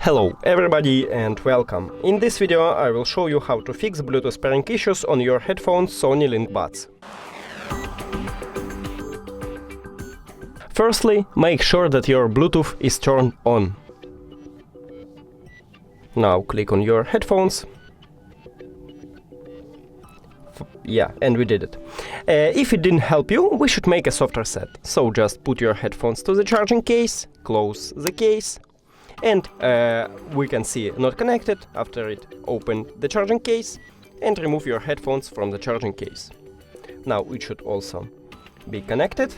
Hello everybody and welcome. In this video I will show you how to fix Bluetooth pairing issues on your headphones Sony LinkBuds. Firstly, make sure that your Bluetooth is turned on. Now click on your headphones. And we did it. If it didn't help you, we should make a soft reset. So just put your headphones to the charging case, close the case, and we can see not connected after it opened the charging case, and remove your headphones from the charging case. Now it should also be connected.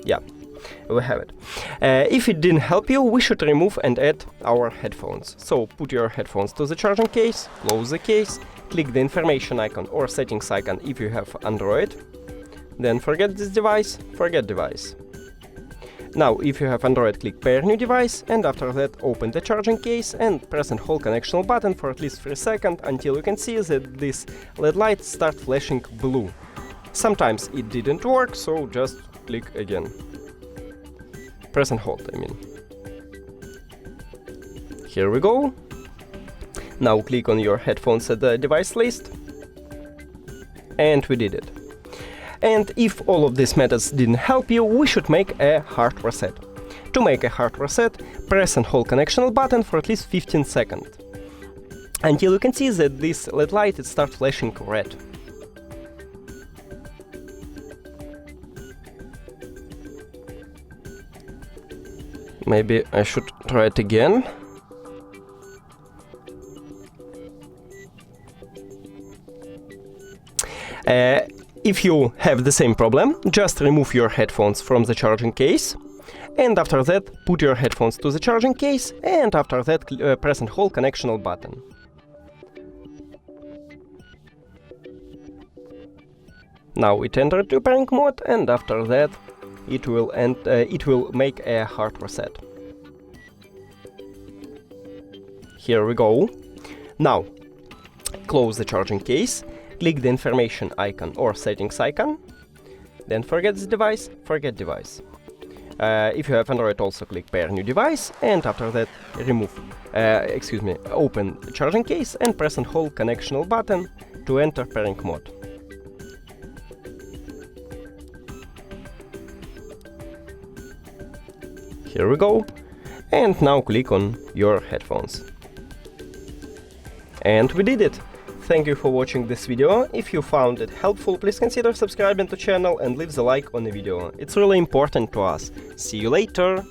Yeah, we have it. If it didn't help you, we should remove and add our headphones. So put your headphones to the charging case, close the case, click the information icon or settings icon if you have Android. Then forget this device, forget device. Now, if you have Android, click Pair New Device, and after that open the charging case and press and hold connectional button for at least 3 seconds until you can see that this LED light starts flashing blue. Sometimes it didn't work, so just click again. Press and hold, I mean. Here we go. Now click on your headphones at the device list. And we did it. And if all of these methods didn't help you, we should make a hard reset. To make a hard reset, press and hold connectional button for at least 15 seconds. Until you can see that this LED light starts flashing red. Maybe I should try it again. If you have the same problem, just remove your headphones from the charging case, and after that put your headphones to the charging case, and after that press and hold connectional button. Now it entered to pairing mode, and after that it will make a hard reset. Here we go. Now close the charging case. Click the information icon or settings icon, then forget this device, forget device. If you have Android, also click Pair New Device, and after that open the charging case and press and hold connectional button to enter pairing mode. Here we go, and now click on your headphones. And we did it! Thank you for watching this video. If you found it helpful, please consider subscribing to the channel and leave the like on the video. It's really important to us. See you later!